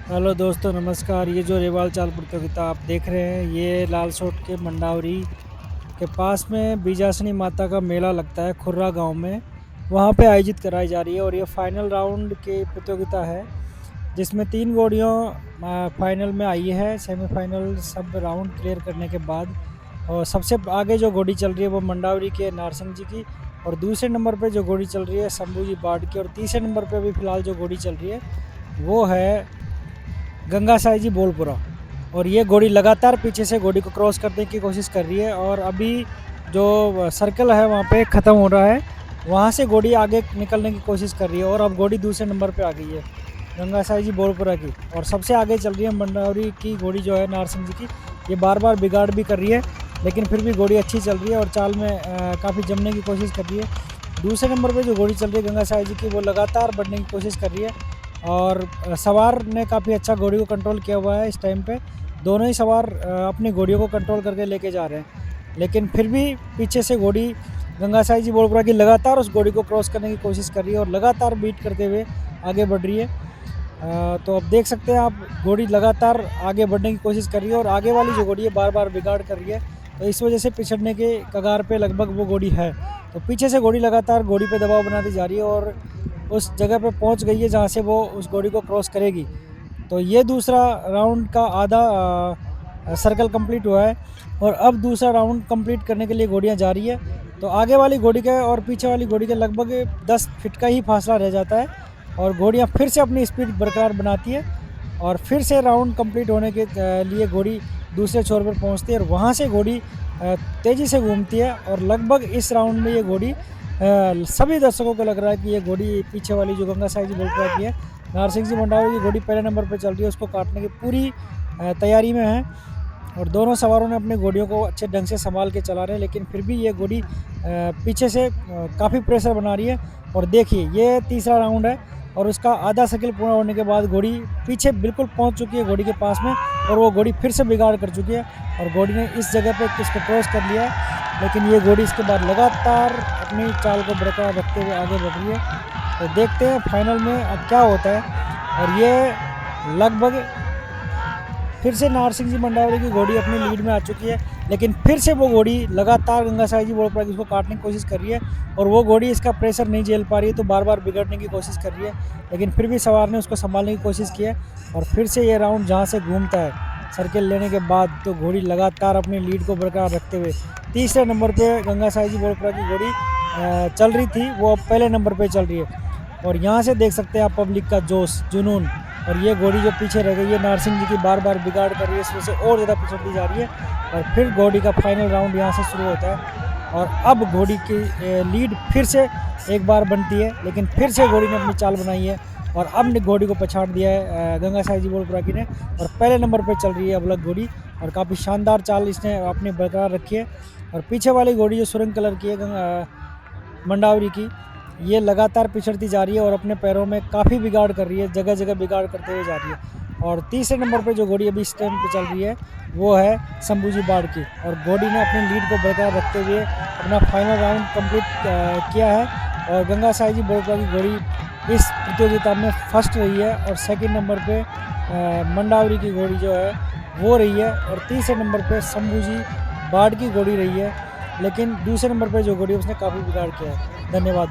Hello दोस्तों, नमस्कार। ये जो रेवाल चाल प्रतियोगिता आप देख रहे हैं, ये लालसोट के मंडावरी के पास में बीजासनी माता का मेला लगता है खुर्रा गांव में। वहां पे आयोजित कराई जा रही है और ये फाइनल राउंड की प्रतियोगिता है जिसमें 3 घोड़ियों फाइनल में आई है। सेमीफाइनल सब राउंड क्लियर करने के बाद और सबसे आगे जो घोड़ी चल रही है वो मंडावरी के नारसिंह जी की, और दूसरे नंबर पे जो घोड़ी चल रही है शंभू जी बाढ़ की, और तीसरे नंबर पे अभी फ़िलहाल जो घोड़ी चल रही है वो है गंगा साई जी बोलपुरा। और ये घोड़ी लगातार पीछे से घोड़ी को क्रॉस करने की कोशिश कर रही है, और अभी जो सर्कल है वहाँ पे ख़त्म हो रहा है, वहाँ से घोड़ी आगे निकलने की कोशिश कर रही है। और अब घोड़ी दूसरे नंबर पे आ गई है गंगा साई जी बोलपुरा की, और सबसे आगे चल रही है मंडावरी की घोड़ी जो है नारसिंह जी की। ये बार बार बिगाड़ भी कर रही है, लेकिन फिर भी घोड़ी अच्छी चल रही है और चाल में काफ़ी जमने की कोशिश कर रही है। दूसरे नंबर पे जो घोड़ी चल रही है गंगा साई जी की, वो लगातार बढ़ने की कोशिश कर रही है, और सवार ने काफ़ी अच्छा घोड़ी को कंट्रोल किया हुआ है इस टाइम पे। दोनों ही सवार अपनी घोड़ियों को कंट्रोल करके लेके जा रहे हैं, लेकिन फिर भी पीछे से घोड़ी गंगा साई जी बोलपुरा की लगातार उस घोड़ी को क्रॉस करने की कोशिश कर रही है और लगातार बीट करते हुए आगे बढ़ रही है। तो अब देख सकते हैं आप, घोड़ी लगातार आगे बढ़ने की कोशिश कर रही है और आगे वाली जो घोड़ी है बार बार बिगाड़ कर रही है, तो इस वजह से पिछड़ने के कगार पे लगभग वो घोड़ी है। तो पीछे से घोड़ी लगातार घोड़ी पे दबाव बनाती जा रही है और उस जगह पे पहुंच गई है जहां से वो उस घोड़ी को क्रॉस करेगी। तो ये दूसरा राउंड का आधा सर्कल कंप्लीट हुआ है, और अब दूसरा राउंड कंप्लीट करने के लिए घोड़ियां जा रही है। तो आगे वाली घोड़ी के और पीछे वाली घोड़ी के लगभग 10 फीट का ही फासला रह जाता है, और घोड़ियां फिर से अपनी स्पीड बरकरार बनाती है, और फिर से राउंड कंप्लीट होने के लिए घोड़ी दूसरे छोर पर पहुंचती है, और वहां से घोड़ी तेज़ी से घूमती है। और लगभग इस राउंड में ये घोड़ी सभी दर्शकों को लग रहा है कि ये घोड़ी पीछे वाली जो गंगा साई जी बोलपुरा की है, नारसिंह जी मंडावी की घोड़ी पहले नंबर पर चल रही है, उसको काटने की पूरी तैयारी में है। और दोनों सवारों ने अपनी घोड़ियों को अच्छे ढंग से संभाल के चला रहे हैं, लेकिन फिर भी ये घोड़ी पीछे से काफ़ी प्रेशर बना रही है। और देखिए, ये तीसरा राउंड है और उसका आधा सर्किल पूरा होने के बाद घोड़ी पीछे बिल्कुल पहुंच चुकी है घोड़ी के पास में, और वो घोड़ी फिर से बिगाड़ कर चुकी है, और घोड़ी ने इस जगह पे इसको क्रॉस कर लिया है। लेकिन ये घोड़ी इसके बाद लगातार अपनी चाल को बरकरार रखते हुए आगे बढ़ रही है। तो देखते हैं फाइनल में अब क्या होता है। और ये लगभग फिर से नारसिंह जी मंडावरी की घोड़ी अपनी लीड में आ चुकी है, लेकिन फिर से वो घोड़ी लगातार गंगा साई जी बोलपुरा की उसको काटने की कोशिश कर रही है, और वो घोड़ी इसका प्रेशर नहीं झेल पा रही है, तो बार बार बिगड़ने की कोशिश कर रही है। लेकिन फिर भी सवार ने उसको संभालने की कोशिश की है, और फिर से ये राउंड जहाँ से घूमता है सर्किल लेने के बाद, तो घोड़ी लगातार अपनी लीड को बरकरार रखते हुए तीसरे नंबर पर गंगा साई जी बोलपुरा की घोड़ी चल रही थी, वो अब पहले नंबर पर चल रही है। और यहाँ से देख सकते हैं आप पब्लिक का जोश जुनून। और ये घोड़ी जो पीछे रह गई है नारसिंह जी की बार बार बिगाड़ कर रही है, इस वजह से और ज़्यादा पिछड़ती जा रही है। और फिर घोड़ी का फाइनल राउंड यहाँ से शुरू होता है, और अब घोड़ी की लीड फिर से एक बार बनती है, लेकिन फिर से घोड़ी ने अपनी चाल बनाई है और अब ने घोड़ी को पछाड़ दिया है गंगा साई जी बोलपुरा की ने, और पहले नंबर पर चल रही है अब अलग घोड़ी, और काफ़ी शानदार चाल इसने अपनी बरकरार रखी है। और पीछे वाली घोड़ी जो सुरंग कलर की है मंडावरी की, ये लगातार पिछड़ती जा रही है और अपने पैरों में काफ़ी बिगाड़ कर रही है, जगह जगह बिगाड़ करते हुए जा रही है। और तीसरे नंबर पे जो घोड़ी अभी इस टाइम पे चल रही है वो है शंभू जी बाढ़ की, और घोड़ी ने अपनी लीड को बरकरार रखते हुए अपना फाइनल राउंड कंप्लीट किया है। और गंगा साई जी बोलपुरा की घोड़ी इस प्रतियोगिता में फर्स्ट रही है, और सेकेंड नंबर पर मंडावरी की घोड़ी जो है वो रही है, और तीसरे नंबर पर शंभू जी बाढ़ की घोड़ी रही है। लेकिन दूसरे नंबर पर जो घोड़ी उसने काफ़ी बिगाड़ किया है। धन्यवाद।